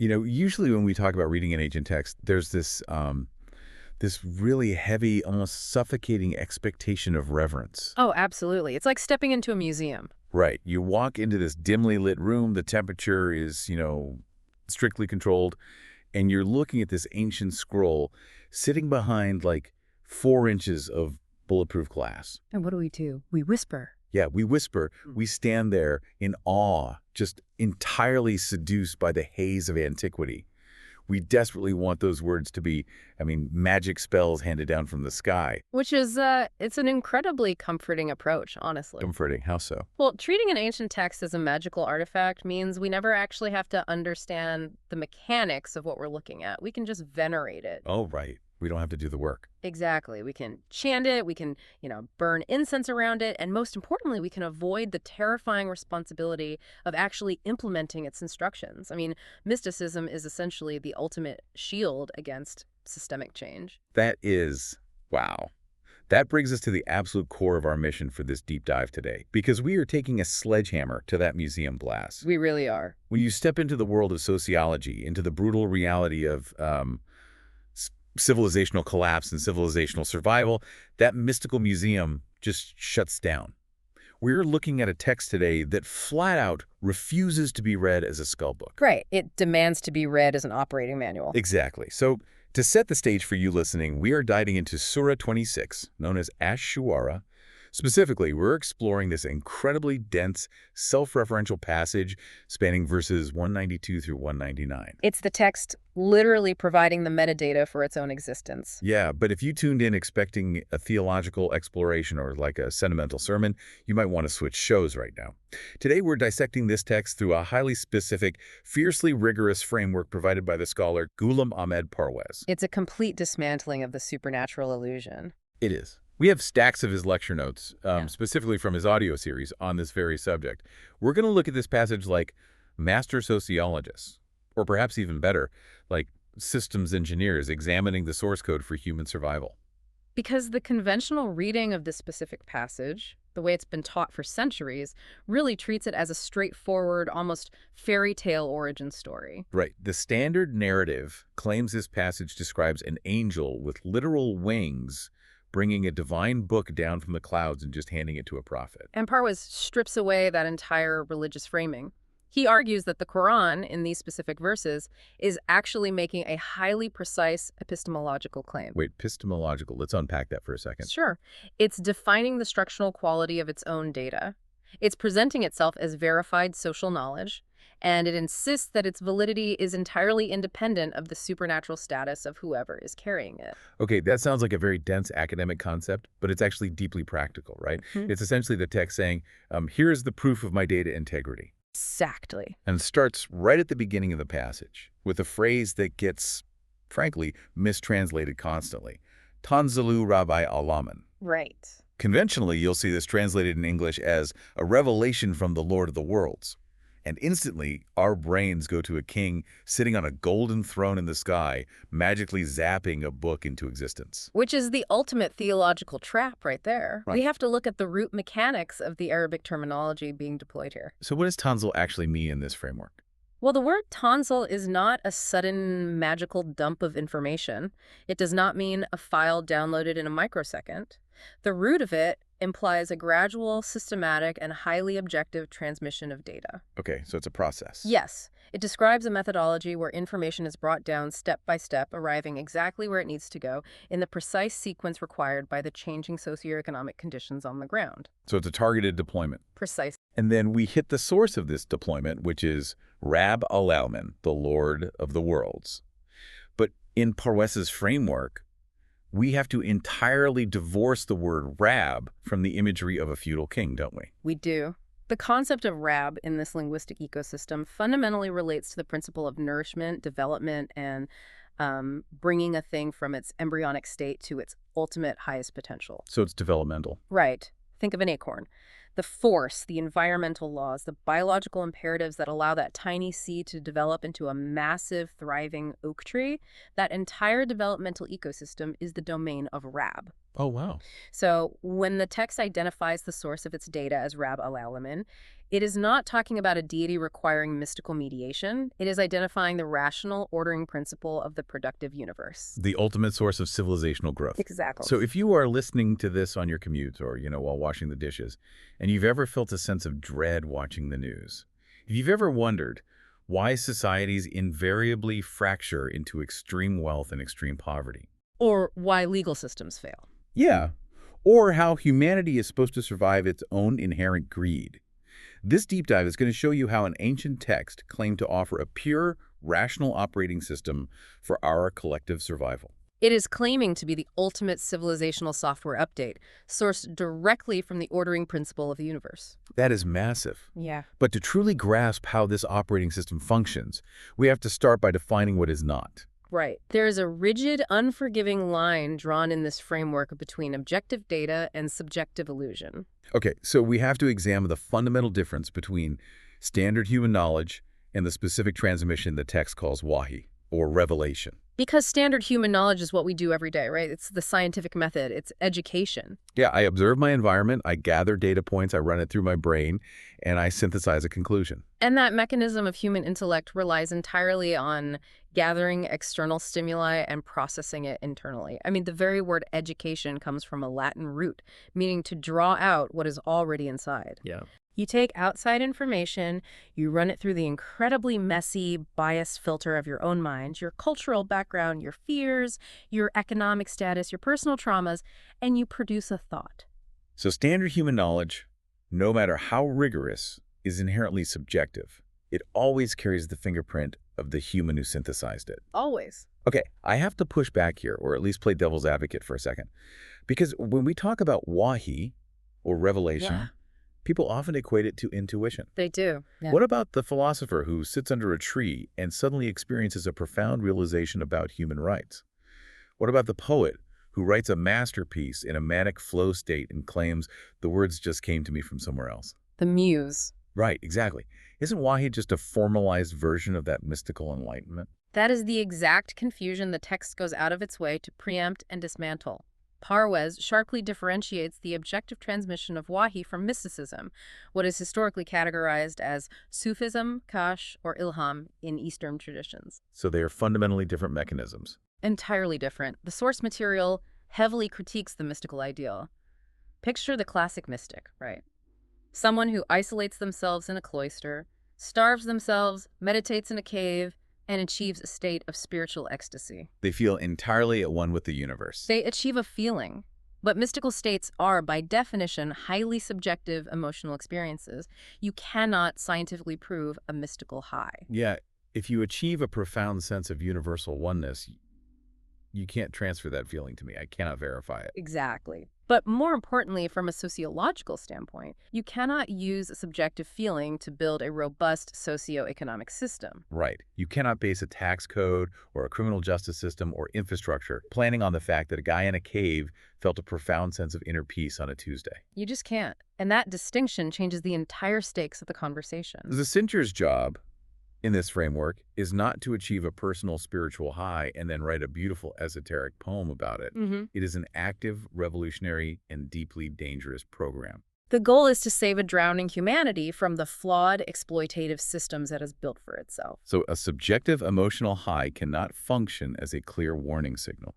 Usually when we talk about reading an ancient text, there's this really heavy, almost suffocating expectation of reverence. Oh, absolutely. It's like stepping into a museum. Right. You walk into this dimly lit room, the temperature is, strictly controlled, and you're looking at this ancient scroll sitting behind like 4 inches of bulletproof glass. And what do? We whisper. Yeah, we whisper, we stand there in awe, just entirely seduced by the haze of antiquity. We desperately want those words to be, magic spells handed down from the sky. Which is, it's an incredibly comforting approach, honestly. Comforting, how so? Well, treating an ancient text as a magical artifact means we never actually have to understand the mechanics of what we're looking at. We can just venerate it. Oh, right. We don't have to do the work. Exactly. We can chant it, we can, burn incense around it, and most importantly, we can avoid the terrifying responsibility of actually implementing its instructions. Mysticism is essentially the ultimate shield against systemic change. Wow. That brings us to the absolute core of our mission for this deep dive today, because we are taking a sledgehammer to that museum glass. We really are. When you step into the world of sociology, into the brutal reality of civilizational collapse and civilizational survival, that mystical museum just shuts down. We're looking at a text today that flat out refuses to be read as a skull book. Right. It demands to be read as an operating manual. Exactly. So to set the stage for you listening, we are diving into Surah 26, known as Ash-Shu'ara. Specifically, we're exploring this incredibly dense, self-referential passage spanning verses 192 through 199. It's the text literally providing the metadata for its own existence. Yeah, but if you tuned in expecting a theological exploration or like a sentimental sermon, you might want to switch shows right now. Today, we're dissecting this text through a highly specific, fiercely rigorous framework provided by the scholar Ghulam Ahmed Parwez. It's a complete dismantling of the supernatural illusion. It is. We have stacks of his lecture notes, specifically from his audio series, on this very subject. We're going to look at this passage like master sociologists, or perhaps even better, like systems engineers examining the source code for human survival. Because the conventional reading of this specific passage, the way it's been taught for centuries, really treats it as a straightforward, almost fairy tale origin story. Right. The standard narrative claims this passage describes an angel with literal wings bringing a divine book down from the clouds and just handing it to a prophet. And Parwez strips away that entire religious framing. He argues that the Quran, in these specific verses, is actually making a highly precise epistemological claim. Wait, epistemological. Let's unpack that for a second. Sure. It's defining the structural quality of its own data. It's presenting itself as verified social knowledge, and it insists that its validity is entirely independent of the supernatural status of whoever is carrying it. Okay, that sounds like a very dense academic concept, but it's actually deeply practical, right? It's essentially the text saying, here's the proof of my data integrity. Exactly. And it starts right at the beginning of the passage with a phrase that gets, frankly, mistranslated constantly. Tanzalu Rabbi Alaman. Right. Conventionally, you'll see this translated in English as a revelation from the Lord of the worlds. And instantly, our brains go to a king sitting on a golden throne in the sky, magically zapping a book into existence. Which is the ultimate theological trap right there. Right. We have to look at the root mechanics of the Arabic terminology being deployed here. So what does tanzil actually mean in this framework? Well, the word tanzil is not a sudden magical dump of information. It does not mean a file downloaded in a microsecond. The root of it implies a gradual, systematic, and highly objective transmission of data. Okay, so it's a process. Yes. It describes a methodology where information is brought down step by step, arriving exactly where it needs to go in the precise sequence required by the changing socioeconomic conditions on the ground. So it's a targeted deployment. Precise. And then we hit the source of this deployment, which is Rab al-Alman, the Lord of the Worlds. But in Parwez's framework, we have to entirely divorce the word Rab from the imagery of a feudal king, don't we? We do. The concept of Rab in this linguistic ecosystem fundamentally relates to the principle of nourishment, development, and bringing a thing from its embryonic state to its ultimate highest potential. So it's developmental. Right. Think of an acorn. The force, the environmental laws, the biological imperatives that allow that tiny seed to develop into a massive, thriving oak tree, that entire developmental ecosystem is the domain of Rab. Oh, wow. So when the text identifies the source of its data as Rab al-Alamin, it is not talking about a deity requiring mystical mediation. It is identifying the rational ordering principle of the productive universe. The ultimate source of civilizational growth. Exactly. So if you are listening to this on your commute or, while washing the dishes, and you've ever felt a sense of dread watching the news, if you've ever wondered why societies invariably fracture into extreme wealth and extreme poverty. Or why legal systems fail. Yeah. Or how humanity is supposed to survive its own inherent greed. This deep dive is going to show you how an ancient text claimed to offer a pure, rational operating system for our collective survival. It is claiming to be the ultimate civilizational software update, sourced directly from the ordering principle of the universe. That is massive. Yeah. But to truly grasp how this operating system functions, we have to start by defining what is not. Right. There is a rigid, unforgiving line drawn in this framework between objective data and subjective illusion. Okay, so we have to examine the fundamental difference between standard human knowledge and the specific transmission the text calls wahi, or revelation. Because standard human knowledge is what we do every day, right? It's the scientific method. It's education. Yeah, I observe my environment, I gather data points, I run it through my brain, and I synthesize a conclusion. And that mechanism of human intellect relies entirely on gathering external stimuli and processing it internally. I mean, the very word education comes from a Latin root, meaning to draw out what is already inside. Yeah. You take outside information, you run it through the incredibly messy, biased filter of your own mind, your cultural background, your fears, your economic status, your personal traumas, and you produce a thought. So standard human knowledge, no matter how rigorous, is inherently subjective. It always carries the fingerprint of the human who synthesized it. Always. Okay, I have to push back here, or at least play devil's advocate for a second. Because when we talk about wahi, or revelation, people often equate it to intuition. They do. Yeah. What about the philosopher who sits under a tree and suddenly experiences a profound realization about human rights? What about the poet who writes a masterpiece in a manic flow state and claims the words just came to me from somewhere else? The muse. Right, exactly. Isn't wahi just a formalized version of that mystical enlightenment? That is the exact confusion the text goes out of its way to preempt and dismantle. Parwez sharply differentiates the objective transmission of wahi from mysticism, what is historically categorized as Sufism, Kash, or Ilham in Eastern traditions. So they are fundamentally different mechanisms. Entirely different. The source material heavily critiques the mystical ideal. Picture the classic mystic, right? Someone who isolates themselves in a cloister, starves themselves, meditates in a cave, and achieves a state of spiritual ecstasy. They feel entirely at one with the universe. They achieve a feeling. But mystical states are, by definition, highly subjective emotional experiences. You cannot scientifically prove a mystical high. Yeah, if you achieve a profound sense of universal oneness, you can't transfer that feeling to me. I cannot verify it. Exactly. But more importantly, from a sociological standpoint, you cannot use a subjective feeling to build a robust socio-economic system. Right. You cannot base a tax code or a criminal justice system or infrastructure planning on the fact that a guy in a cave felt a profound sense of inner peace on a Tuesday. You just can't. And that distinction changes the entire stakes of the conversation. The Singer's job in this framework is not to achieve a personal spiritual high and then write a beautiful esoteric poem about it. It is an active, revolutionary, and deeply dangerous program. The goal is to save a drowning humanity from the flawed, exploitative systems it has built for itself. So a subjective emotional high cannot function as a clear warning signal.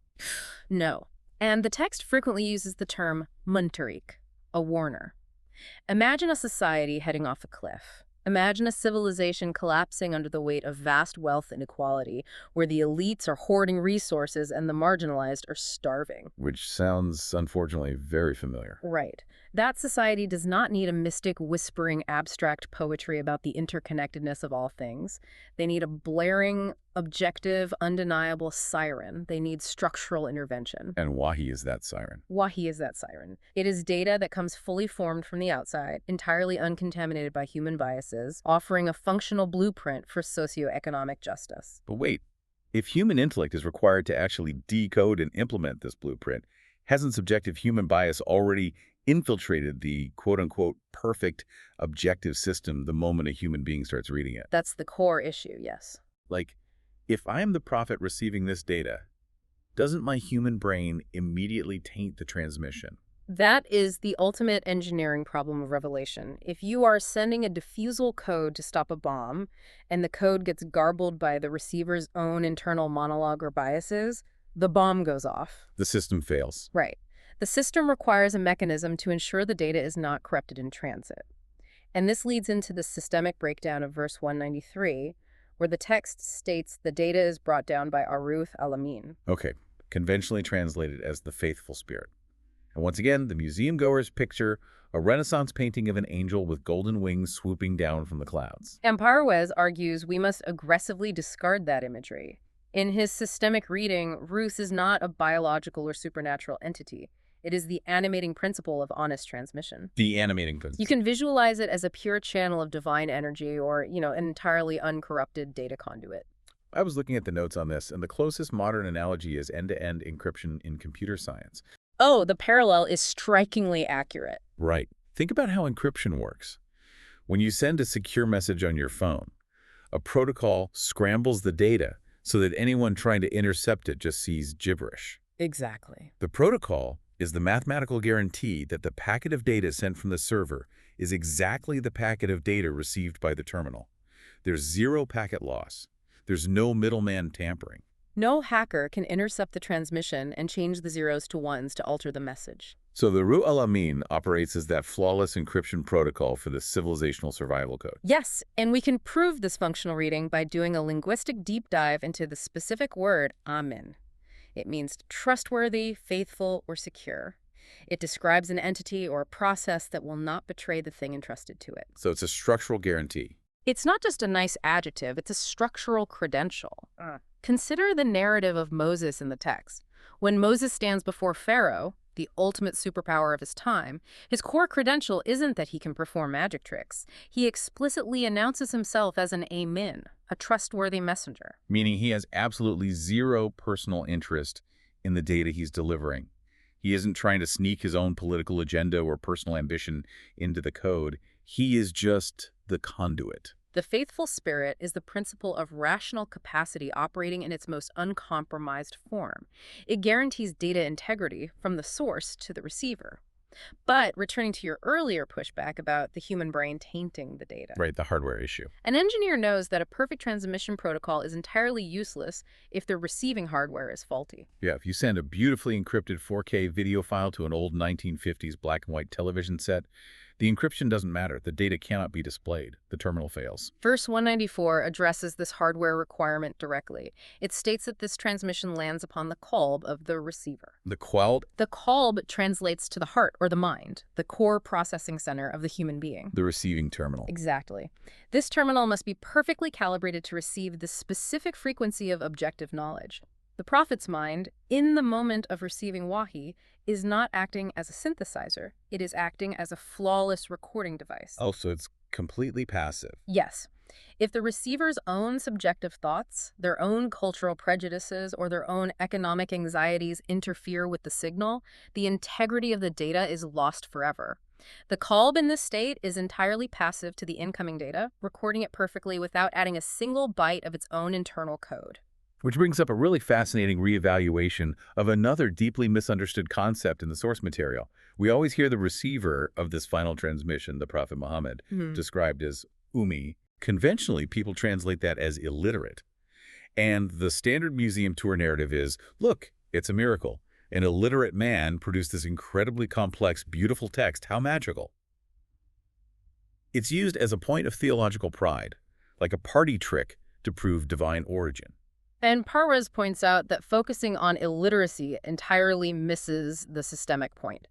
No. And the text frequently uses the term muntarik, a warner. Imagine a society heading off a cliff. Imagine a civilization collapsing under the weight of vast wealth inequality, where the elites are hoarding resources and the marginalized are starving. Which sounds, unfortunately, very familiar. Right. That society does not need a mystic, whispering, abstract poetry about the interconnectedness of all things. They need a blaring, objective, undeniable siren. They need structural intervention. And wahi is that siren. Wahi is that siren. It is data that comes fully formed from the outside, entirely uncontaminated by human biases, offering a functional blueprint for socio-economic justice. But wait, if human intellect is required to actually decode and implement this blueprint, hasn't subjective human bias already infiltrated the quote-unquote perfect objective system the moment a human being starts reading it? That's the core issue, yes. Like, if I am the prophet receiving this data, doesn't my human brain immediately taint the transmission? That is the ultimate engineering problem of revelation. If you are sending a diffusal code to stop a bomb, and the code gets garbled by the receiver's own internal monologue or biases, the bomb goes off. The system fails. Right. The system requires a mechanism to ensure the data is not corrupted in transit. And this leads into the systemic breakdown of verse 193, where the text states the data is brought down by Aruth al-Amin. Okay, conventionally translated as the faithful spirit. And once again, the museum goers picture a Renaissance painting of an angel with golden wings swooping down from the clouds. And Parwez argues we must aggressively discard that imagery. In his systemic reading, Ruth is not a biological or supernatural entity. It is the animating principle of honest transmission. The animating principle. You can visualize it as a pure channel of divine energy or, an entirely uncorrupted data conduit. I was looking at the notes on this, and the closest modern analogy is end-to-end encryption in computer science. Oh, the parallel is strikingly accurate. Right. Think about how encryption works. When you send a secure message on your phone, a protocol scrambles the data so that anyone trying to intercept it just sees gibberish. Exactly. The protocol is the mathematical guarantee that the packet of data sent from the server is exactly the packet of data received by the terminal. There's zero packet loss. There's no middleman tampering. No hacker can intercept the transmission and change the zeros to ones to alter the message. So the Ruh al-Amin operates as that flawless encryption protocol for the civilizational survival code. Yes, and we can prove this functional reading by doing a linguistic deep dive into the specific word amin. It means trustworthy, faithful, or secure. It describes an entity or a process that will not betray the thing entrusted to it. So it's a structural guarantee. It's not just a nice adjective, it's a structural credential. Consider the narrative of Moses in the text. When Moses stands before Pharaoh, the ultimate superpower of his time, his core credential isn't that he can perform magic tricks. He explicitly announces himself as an amin, a trustworthy messenger. Meaning he has absolutely zero personal interest in the data he's delivering. He isn't trying to sneak his own political agenda or personal ambition into the code. He is just the conduit. The faithful spirit is the principle of rational capacity operating in its most uncompromised form. It guarantees data integrity from the source to the receiver. But returning to your earlier pushback about the human brain tainting the data. Right, the hardware issue. An engineer knows that a perfect transmission protocol is entirely useless if the receiving hardware is faulty. Yeah, if you send a beautifully encrypted 4K video file to an old 1950s black and white television set, the encryption doesn't matter. The data cannot be displayed. The terminal fails. Verse 194 addresses this hardware requirement directly. It states that this transmission lands upon the qalb of the receiver. The qalb? The qalb translates to the heart or the mind, the core processing center of the human being. The receiving terminal. Exactly. This terminal must be perfectly calibrated to receive the specific frequency of objective knowledge. The prophet's mind, in the moment of receiving wahi, is not acting as a synthesizer. It is acting as a flawless recording device. Oh, so it's completely passive. Yes. If the receiver's own subjective thoughts, their own cultural prejudices, or their own economic anxieties interfere with the signal, the integrity of the data is lost forever. The qalb in this state is entirely passive to the incoming data, recording it perfectly without adding a single byte of its own internal code. Which brings up a really fascinating reevaluation of another deeply misunderstood concept in the source material. We always hear the receiver of this final transmission, the Prophet Muhammad, described as ummi. Conventionally, people translate that as illiterate. And the standard museum tour narrative is, look, it's a miracle. An illiterate man produced this incredibly complex, beautiful text. How magical. It's used as a point of theological pride, like a party trick to prove divine origin. And Parwez points out that focusing on illiteracy entirely misses the systemic point.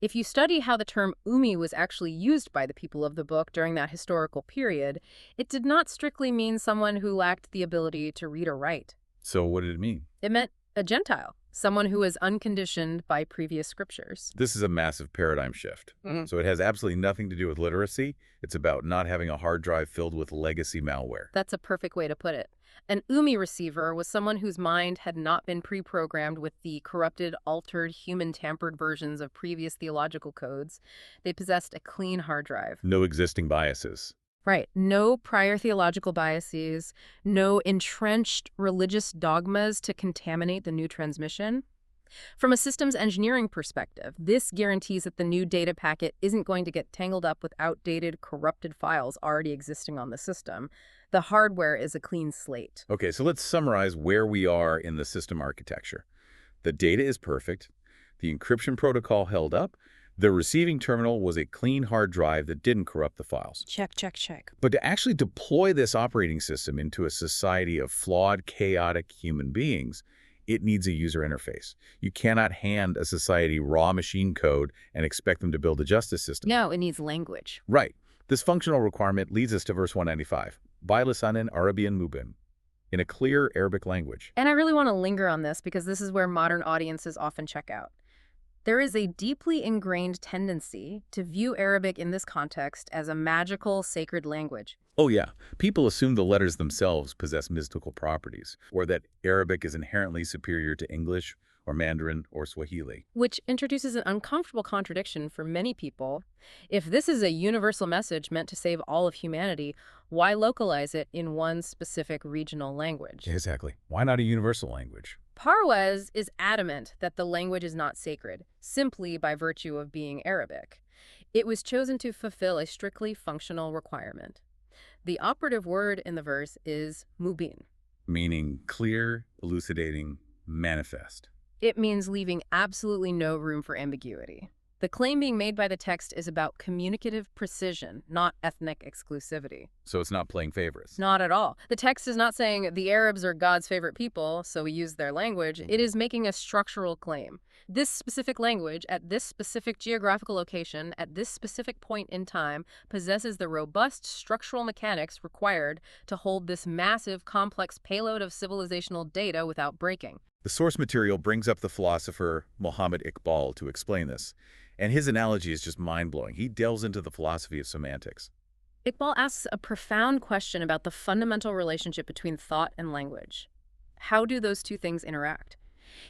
If you study how the term ummi was actually used by the people of the book during that historical period, it did not strictly mean someone who lacked the ability to read or write. So what did it mean? It meant a Gentile, someone who was unconditioned by previous scriptures. This is a massive paradigm shift. So it has absolutely nothing to do with literacy. It's about not having a hard drive filled with legacy malware. That's a perfect way to put it. An ummi receiver was someone whose mind had not been pre-programmed with the corrupted, altered, human-tampered versions of previous theological codes. They possessed a clean hard drive. No existing biases. Right. No prior theological biases, no entrenched religious dogmas to contaminate the new transmission. From a systems engineering perspective, this guarantees that the new data packet isn't going to get tangled up with outdated, corrupted files already existing on the system. The hardware is a clean slate. Okay, so let's summarize where we are in the system architecture. The data is perfect. The encryption protocol held up. The receiving terminal was a clean hard drive that didn't corrupt the files. Check, check, check. But to actually deploy this operating system into a society of flawed, chaotic human beings, it needs a user interface. You cannot hand a society raw machine code and expect them to build a justice system. No, it needs language. Right. This functional requirement leads us to verse 195. By lisanin Arabian mubin, in a clear Arabic language. And I really want to linger on this because this is where modern audiences often check out. There is a deeply ingrained tendency to view Arabic in this context as a magical, sacred language. Oh yeah, people assume the letters themselves possess mystical properties, or that Arabic is inherently superior to English, or Mandarin, or Swahili. Which introduces an uncomfortable contradiction for many people. If this is a universal message meant to save all of humanity, why localize it in one specific regional language? Exactly. Why not a universal language? Parwez is adamant that the language is not sacred, simply by virtue of being Arabic. It was chosen to fulfill a strictly functional requirement. The operative word in the verse is mubin. Meaning clear, elucidating, manifest. It means leaving absolutely no room for ambiguity. The claim being made by the text is about communicative precision, not ethnic exclusivity. So it's not playing favorites. Not at all. The text is not saying the Arabs are God's favorite people, so we use their language. It is making a structural claim. This specific language, at this specific geographical location, at this specific point in time, possesses the robust structural mechanics required to hold this massive, complex payload of civilizational data without breaking. The source material brings up the philosopher Muhammad Iqbal to explain this. And his analogy is just mind-blowing. He delves into the philosophy of semantics. Iqbal asks a profound question about the fundamental relationship between thought and language. How do those two things interact?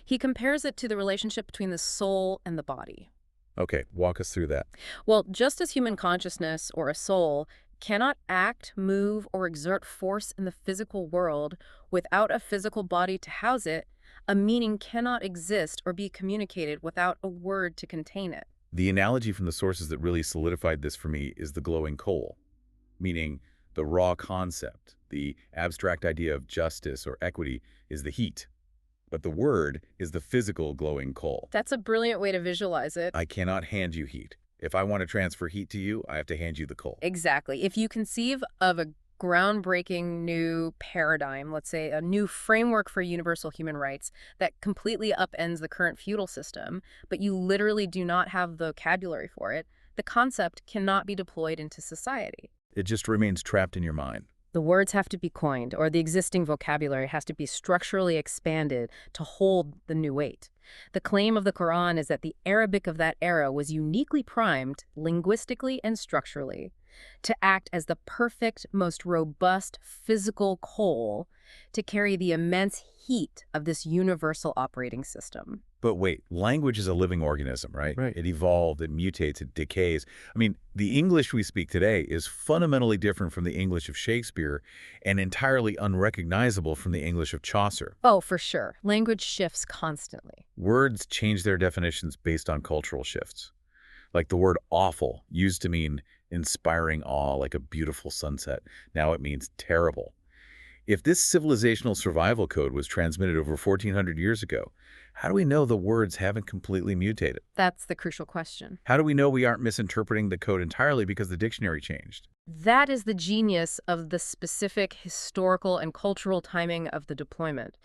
He compares it to the relationship between the soul and the body. Okay, walk us through that. Well, just as human consciousness, or a soul, cannot act, move, or exert force in the physical world without a physical body to house it, a meaning cannot exist or be communicated without a word to contain it. The analogy from the sources that really solidified this for me is the glowing coal, meaning the raw concept, the abstract idea of justice or equity is the heat, but the word is the physical glowing coal. That's a brilliant way to visualize it. I cannot hand you heat. If I want to transfer heat to you, I have to hand you the coal. Exactly. If you conceive of a groundbreaking new paradigm, let's say a new framework for universal human rights that completely upends the current feudal system, but you literally do not have the vocabulary for it, the concept cannot be deployed into society. It just remains trapped in your mind. The words have to be coined, or the existing vocabulary has to be structurally expanded to hold the new weight. The claim of the Quran is that the Arabic of that era was uniquely primed, linguistically and structurally, to act as the perfect, most robust physical coal to carry the immense heat of this universal operating system. But wait, language is a living organism, right? Right. It evolved, it mutates, it decays. I mean, the English we speak today is fundamentally different from the English of Shakespeare and entirely unrecognizable from the English of Chaucer. Oh, for sure. Language shifts constantly. Words change their definitions based on cultural shifts. Like the word awful used to mean inspiring awe, like a beautiful sunset. Now it means terrible. If this civilizational survival code was transmitted over 1,400 years ago, how do we know the words haven't completely mutated? That's the crucial question. How do we know we aren't misinterpreting the code entirely because the dictionary changed? That is the genius of the specific historical and cultural timing of the deployment.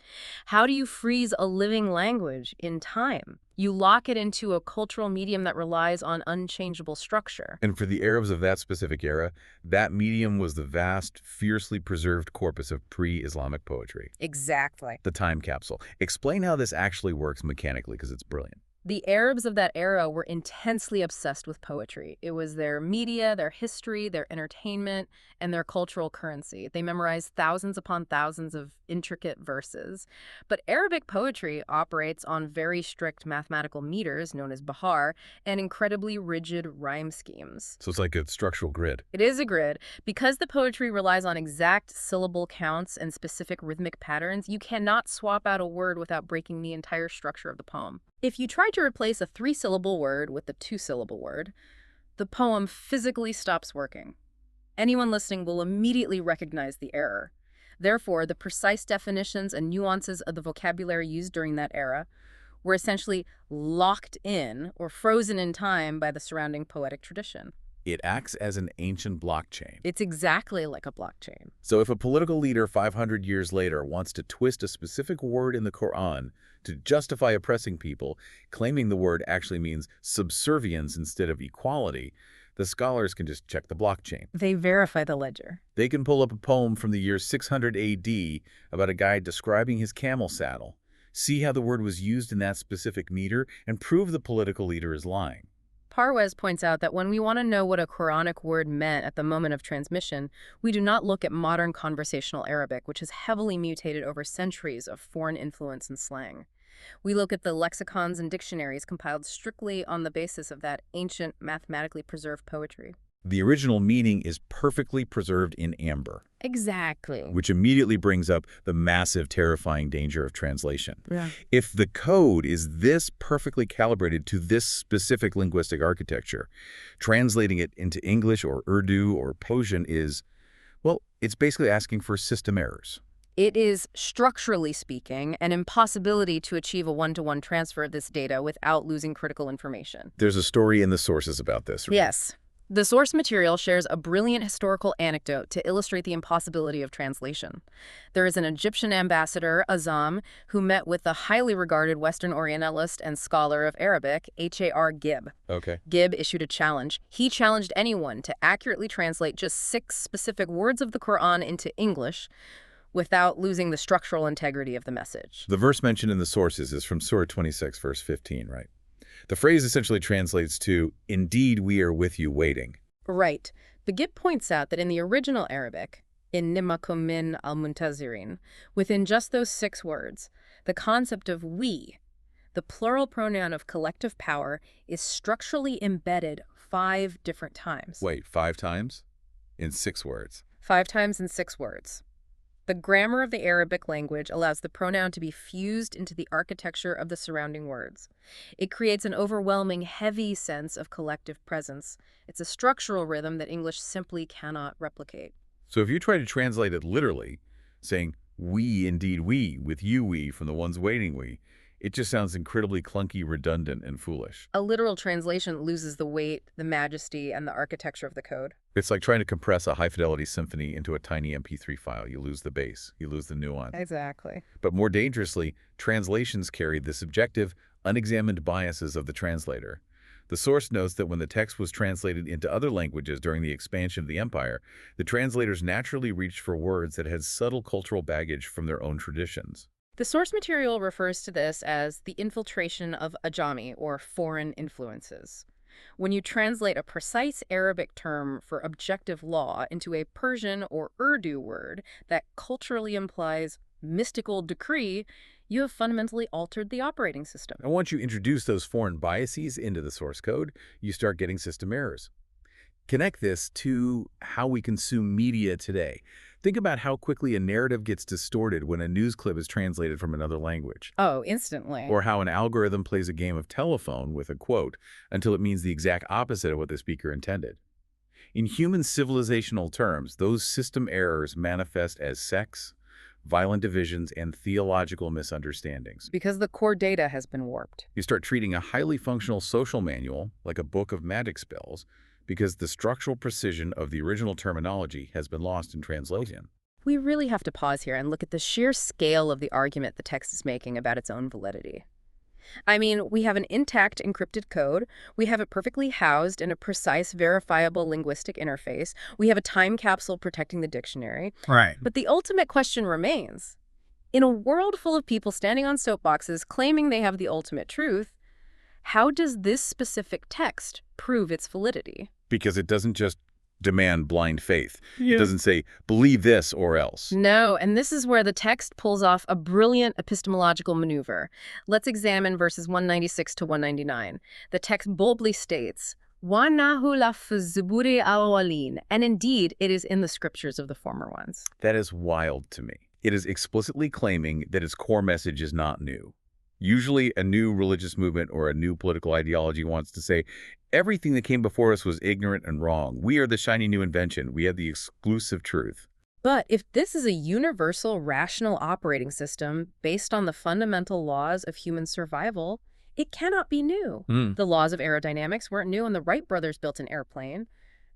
How do you freeze a living language in time? You lock it into a cultural medium that relies on unchangeable structure. And for the Arabs of that specific era, that medium was the vast, fiercely preserved corpus of pre-Islamic poetry. Exactly. The time capsule. Explain how this actually works mechanically, because it's brilliant. The Arabs of that era were intensely obsessed with poetry. It was their media, their history, their entertainment, and their cultural currency. They memorized thousands upon thousands of intricate verses. But Arabic poetry operates on very strict mathematical meters, known as bahar, and incredibly rigid rhyme schemes. So it's like a structural grid. It is a grid. Because the poetry relies on exact syllable counts and specific rhythmic patterns, you cannot swap out a word without breaking the entire structure of the poem. If you try to replace a 3-syllable word with a 2-syllable word, the poem physically stops working. Anyone listening will immediately recognize the error. Therefore, the precise definitions and nuances of the vocabulary used during that era were essentially locked in or frozen in time by the surrounding poetic tradition. It acts as an ancient blockchain. It's exactly like a blockchain. So if a political leader 500 years later wants to twist a specific word in the Quran to justify oppressing people, claiming the word actually means subservience instead of equality, the scholars can just check the blockchain. They verify the ledger. They can pull up a poem from the year 600 AD about a guy describing his camel saddle, see how the word was used in that specific meter, and prove the political leader is lying. Parwez points out that when we want to know what a Quranic word meant at the moment of transmission, we do not look at modern conversational Arabic, which has heavily mutated over centuries of foreign influence and slang. We look at the lexicons and dictionaries compiled strictly on the basis of that ancient, mathematically preserved poetry. The original meaning is perfectly preserved in amber. Exactly. Which immediately brings up the massive, terrifying danger of translation. Yeah. If the code is this perfectly calibrated to this specific linguistic architecture, translating it into English or Urdu or Persian is, well, it's basically asking for system errors. It is, structurally speaking, an impossibility to achieve a one-to-one transfer of this data without losing critical information. There's a story in the sources about this. Right? Yes. The source material shares a brilliant historical anecdote to illustrate the impossibility of translation. There is an Egyptian ambassador, Azam, who met with the highly regarded Western Orientalist and scholar of Arabic, H.A.R. Gibb. Okay. Gibb issued a challenge. He challenged anyone to accurately translate just 6 specific words of the Quran into English without losing the structural integrity of the message. The verse mentioned in the sources is from Surah 26, verse 15, right? The phrase essentially translates to, "Indeed, we are with you waiting." Right. But Gibb points out that in the original Arabic, in Nimakum min al-muntazirin, within just those 6 words, the concept of we, the plural pronoun of collective power, is structurally embedded 5 different times. Wait, 5 times? In 6 words? 5 times in 6 words. The grammar of the Arabic language allows the pronoun to be fused into the architecture of the surrounding words. It creates an overwhelming, heavy sense of collective presence. It's a structural rhythm that English simply cannot replicate. So if you try to translate it literally, saying, "we, indeed we, with you we, from the ones waiting we," it just sounds incredibly clunky, redundant, and foolish. A literal translation loses the weight, the majesty, and the architecture of the code. It's like trying to compress a high-fidelity symphony into a tiny MP3 file. You lose the bass, you lose the nuance. Exactly. But more dangerously, translations carry the subjective, unexamined biases of the translator. The source notes that when the text was translated into other languages during the expansion of the empire, the translators naturally reached for words that had subtle cultural baggage from their own traditions. The source material refers to this as the infiltration of ajami, or foreign influences. When you translate a precise Arabic term for objective law into a Persian or Urdu word that culturally implies mystical decree, you have fundamentally altered the operating system. And once you introduce those foreign biases into the source code, you start getting system errors. Connect this to how we consume media today. Think about how quickly a narrative gets distorted when a news clip is translated from another language. Oh, instantly. Or how an algorithm plays a game of telephone with a quote until it means the exact opposite of what the speaker intended. In human civilizational terms, those system errors manifest as sex, violent divisions, and theological misunderstandings. Because the core data has been warped. You start treating a highly functional social manual like a book of magic spells because the structural precision of the original terminology has been lost in translation. We really have to pause here and look at the sheer scale of the argument the text is making about its own validity. I mean, we have an intact encrypted code, we have it perfectly housed in a precise, verifiable linguistic interface, we have a time capsule protecting the dictionary. Right. But the ultimate question remains. In a world full of people standing on soapboxes claiming they have the ultimate truth, How does this specific text prove its validity? Because it doesn't just demand blind faith. It doesn't say, believe this or else. No, and this is where the text pulls off a brilliant epistemological maneuver. Let's examine verses 196 to 199. The text boldly states, وَنَهُ لَفْ الزُّبُورِ الْأَوَّلِينَ, and indeed, it is in the scriptures of the former ones. That is wild to me. It is explicitly claiming that its core message is not new. Usually, a new religious movement or a new political ideology wants to say, everything that came before us was ignorant and wrong. We are the shiny new invention. We have the exclusive truth. But if this is a universal rational operating system based on the fundamental laws of human survival, it cannot be new. The laws of aerodynamics weren't new when the Wright brothers built an airplane.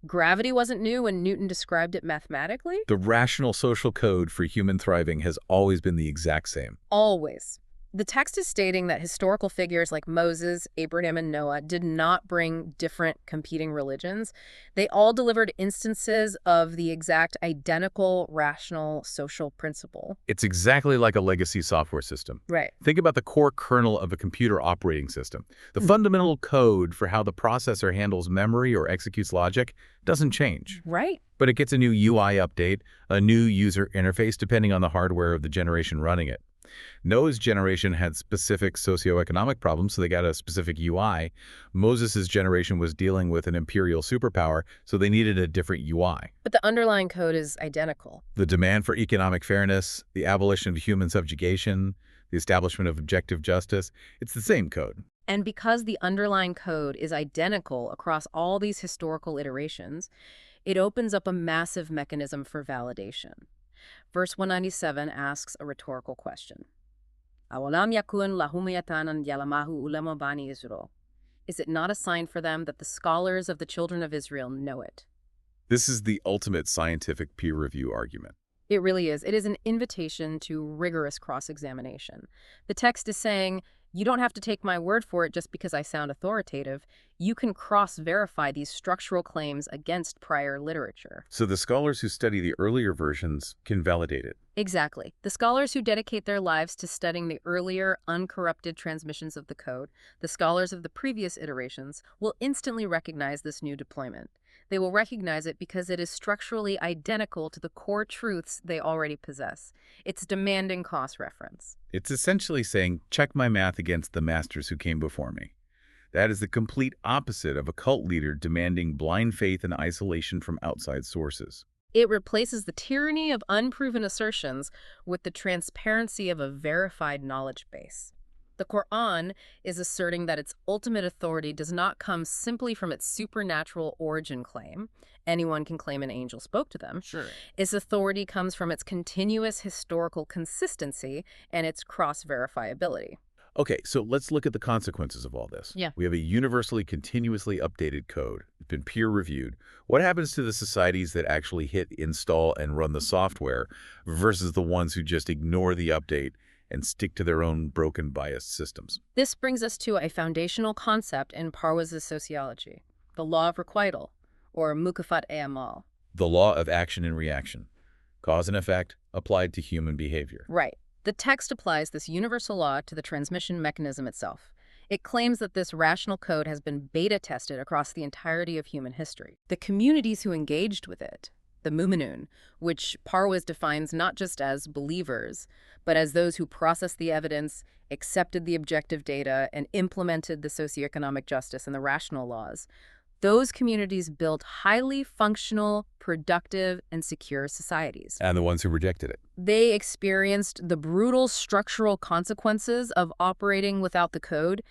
Gravity wasn't new when Newton described it mathematically. The rational social code for human thriving has always been the exact same. Always. The text is stating that historical figures like Moses, Abraham, and Noah did not bring different competing religions. They all delivered instances of the exact identical rational social principle. It's exactly like a legacy software system. Right. Think about the core kernel of a computer operating system. The fundamental code for how the processor handles memory or executes logic doesn't change. Right. But it gets a new UI update, a new user interface depending on the hardware of the generation running it. Noah's generation had specific socio-economic problems, so they got a specific UI. Moses' generation was dealing with an imperial superpower, so they needed a different UI. But the underlying code is identical. The demand for economic fairness, the abolition of human subjugation, the establishment of objective justice, it's the same code. And because the underlying code is identical across all these historical iterations, it opens up a massive mechanism for validation. Verse 197 asks a rhetorical question. أَوَلَمْ يَكُنْ لَهُمْ يَتَانًا يَعْلَمُهُ عُلَمَاءُ بَنِي إِسْرَائِيلَ. Is it not a sign for them that the scholars of the children of Israel know it? This is the ultimate scientific peer review argument. It really is. It is an invitation to rigorous cross-examination. The text is saying, you don't have to take my word for it just because I sound authoritative. You can cross-verify these structural claims against prior literature. So the scholars who study the earlier versions can validate it. Exactly. The scholars who dedicate their lives to studying the earlier, uncorrupted transmissions of the code, the scholars of the previous iterations, will instantly recognize this new deployment. They will recognize it because it is structurally identical to the core truths they already possess. It's demanding cross-reference. It's essentially saying, check my math against the masters who came before me. That is the complete opposite of a cult leader demanding blind faith and isolation from outside sources. It replaces the tyranny of unproven assertions with the transparency of a verified knowledge base. The Quran is asserting that its ultimate authority does not come simply from its supernatural origin claim. Anyone can claim an angel spoke to them. Sure. Its authority comes from its continuous historical consistency and its cross-verifiability. Okay, so let's look at the consequences of all this. Yeah. We have a universally, continuously updated code. It's been peer-reviewed. What happens to the societies that actually hit install and run the software versus the ones who just ignore the update and stick to their own broken, biased systems? This brings us to a foundational concept in Parwez's sociology, the law of requital, or mukafat amal. The law of action and reaction. Cause and effect applied to human behavior. Right. The text applies this universal law to the transmission mechanism itself. It claims that this rational code has been beta-tested across the entirety of human history. The communities who engaged with it, the mu'minun, which Parwez defines not just as believers, but as those who processed the evidence, accepted the objective data, and implemented the socioeconomic justice and the rational laws. Those communities built highly functional, productive, and secure societies. And the ones who rejected it. They experienced the brutal structural consequences of operating without the code.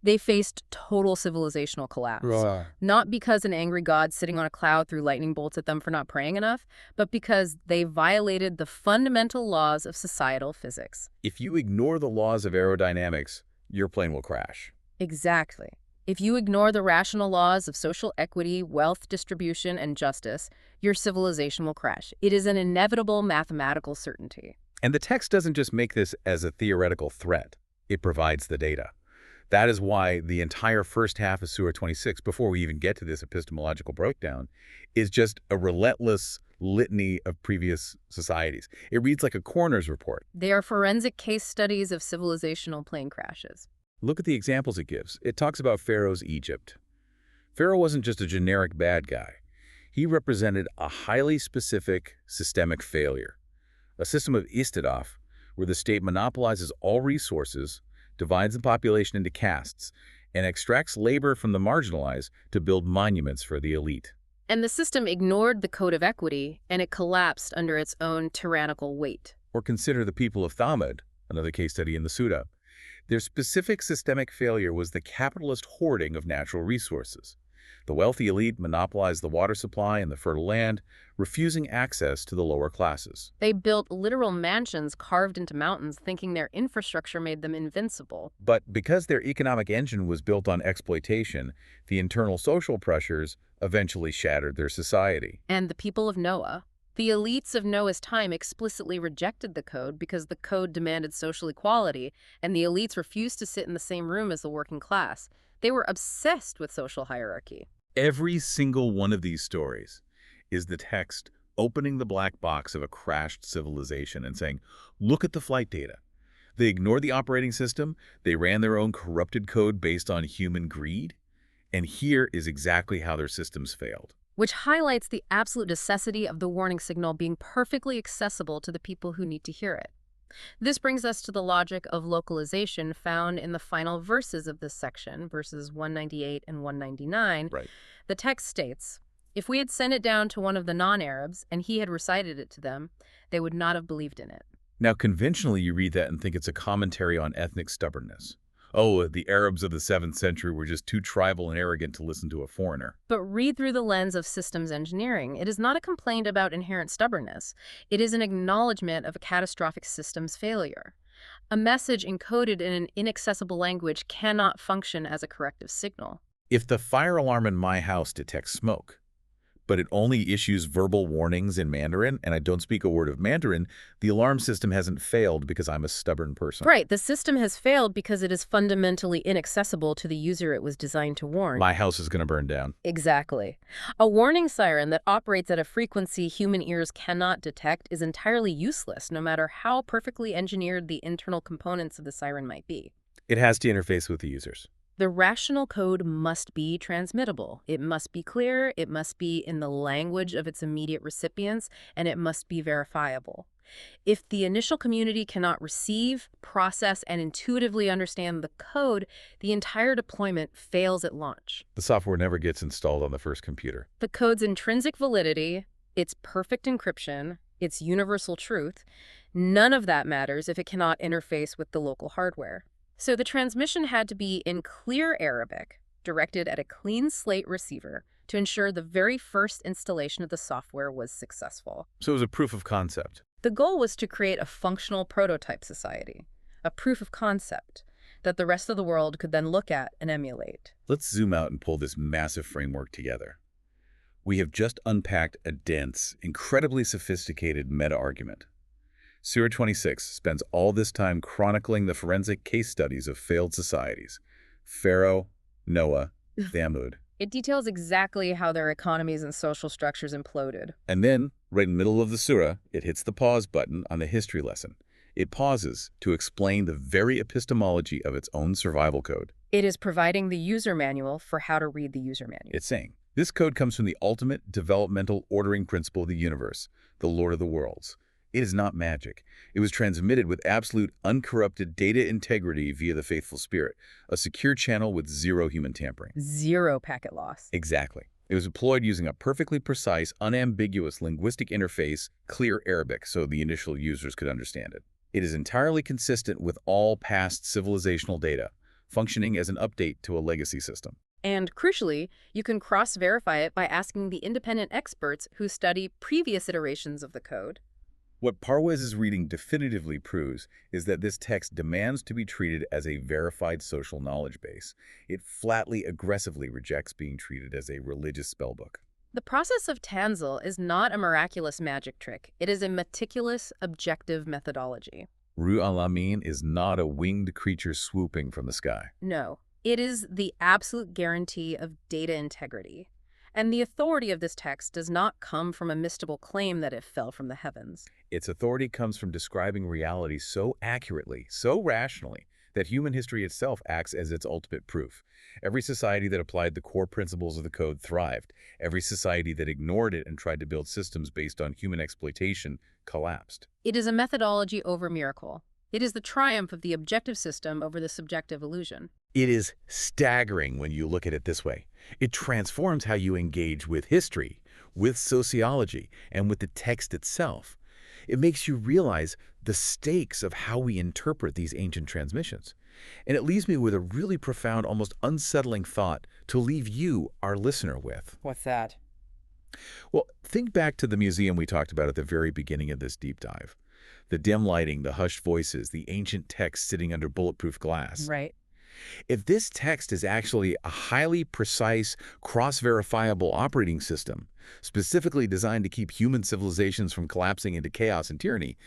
They faced total civilizational collapse. Right. Not because an angry God sitting on a cloud threw lightning bolts at them for not praying enough, but because they violated the fundamental laws of societal physics. If you ignore the laws of aerodynamics, your plane will crash. Exactly. If you ignore the rational laws of social equity, wealth distribution, and justice, your civilization will crash. It is an inevitable mathematical certainty. And the text doesn't just make this as a theoretical threat. It provides the data. That is why the entire first half of Surah 26, before we even get to this epistemological breakdown, is just a relentless litany of previous societies. It reads like a coroner's report. They are forensic case studies of civilizational plane crashes. Look at the examples it gives. It talks about Pharaoh's Egypt. Pharaoh wasn't just a generic bad guy. He represented a highly specific systemic failure, a system of istidaf, where the state monopolizes all resources, divides the population into castes, and extracts labor from the marginalized to build monuments for the elite. And the system ignored the code of equity, and it collapsed under its own tyrannical weight. Or consider the people of Thamud, another case study in the Surah. Their specific systemic failure was the capitalist hoarding of natural resources. The wealthy elite monopolized the water supply and the fertile land, refusing access to the lower classes. They built literal mansions carved into mountains, thinking their infrastructure made them invincible. But because their economic engine was built on exploitation, the internal social pressures eventually shattered their society. And the people of Noah. The elites of Noah's time explicitly rejected the code because the code demanded social equality, and the elites refused to sit in the same room as the working class. They were obsessed with social hierarchy. Every single one of these stories is the text opening the black box of a crashed civilization and saying, look at the flight data. They ignored the operating system, they ran their own corrupted code based on human greed, and here is exactly how their systems failed. Which highlights the absolute necessity of the warning signal being perfectly accessible to the people who need to hear it. This brings us to the logic of localization found in the final verses of this section, verses 198 and 199. Right. The text states, if we had sent it down to one of the non-Arabs and he had recited it to them, they would not have believed in it. Now, conventionally, you read that and think it's a commentary on ethnic stubbornness. Oh, the Arabs of the 7th century were just too tribal and arrogant to listen to a foreigner. But read through the lens of systems engineering. It is not a complaint about inherent stubbornness. It is an acknowledgement of a catastrophic systems failure. A message encoded in an inaccessible language cannot function as a corrective signal. If the fire alarm in my house detects smoke, but it only issues verbal warnings in Mandarin, and I don't speak a word of Mandarin, the alarm system hasn't failed because I'm a stubborn person. Right. The system has failed because it is fundamentally inaccessible to the user it was designed to warn. My house is going to burn down. Exactly. A warning siren that operates at a frequency human ears cannot detect is entirely useless, no matter how perfectly engineered the internal components of the siren might be. It has to interface with the users. The rational code must be transmittable. It must be clear, it must be in the language of its immediate recipients, and it must be verifiable. If the initial community cannot receive, process, and intuitively understand the code, the entire deployment fails at launch. The software never gets installed on the first computer. The code's intrinsic validity, its perfect encryption, its universal truth, none of that matters if it cannot interface with the local hardware. So the transmission had to be in clear Arabic, directed at a clean slate receiver to ensure the very first installation of the software was successful. So it was a proof of concept. The goal was to create a functional prototype society, a proof of concept that the rest of the world could then look at and emulate. Let's zoom out and pull this massive framework together. We have just unpacked a dense, incredibly sophisticated meta-argument. Surah 26 spends all this time chronicling the forensic case studies of failed societies: Pharaoh, Noah, Thamud. It details exactly how their economies and social structures imploded. And then, right in the middle of the surah, it hits the pause button on the history lesson. It pauses to explain the very epistemology of its own survival code. It is providing the user manual for how to read the user manual. It's saying, this code comes from the ultimate developmental ordering principle of the universe, the Lord of the Worlds. It is not magic. It was transmitted with absolute uncorrupted data integrity via the faithful spirit, a secure channel with zero human tampering. Zero packet loss. Exactly. It was deployed using a perfectly precise, unambiguous linguistic interface, clear Arabic, so the initial users could understand it. It is entirely consistent with all past civilizational data, functioning as an update to a legacy system. And crucially, you can cross-verify it by asking the independent experts who study previous iterations of the code. What Parwez's reading definitively proves is that this text demands to be treated as a verified social knowledge base. It flatly, aggressively rejects being treated as a religious spellbook. The process of Tanzil is not a miraculous magic trick. It is a meticulous, objective methodology. Ruh al-Amin is not a winged creature swooping from the sky. No, it is the absolute guarantee of data integrity. And the authority of this text does not come from a mystical claim that it fell from the heavens. Its authority comes from describing reality so accurately, so rationally, that human history itself acts as its ultimate proof. Every society that applied the core principles of the code thrived. Every society that ignored it and tried to build systems based on human exploitation collapsed. It is a methodology over miracle. It is the triumph of the objective system over the subjective illusion. It is staggering when you look at it this way. It transforms how you engage with history, with sociology, and with the text itself. It makes you realize the stakes of how we interpret these ancient transmissions. And it leaves me with a really profound, almost unsettling thought to leave you, our listener, with. What's that? Well, think back to the museum we talked about at the very beginning of this deep dive. The dim lighting, the hushed voices, the ancient text sitting under bulletproof glass. Right. If this text is actually a highly precise, cross-verifiable operating system, specifically designed to keep human civilizations from collapsing into chaos and tyranny,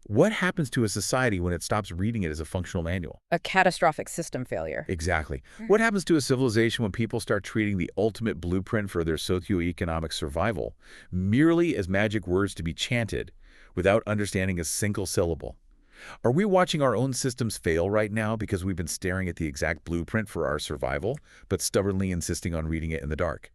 what happens to a society when it stops reading it as a functional manual? A catastrophic system failure. Exactly. What happens to a civilization when people start treating the ultimate blueprint for their socio-economic survival merely as magic words to be chanted without understanding a single syllable? Are we watching our own systems fail right now because we've been staring at the exact blueprint for our survival, but stubbornly insisting on reading it in the dark?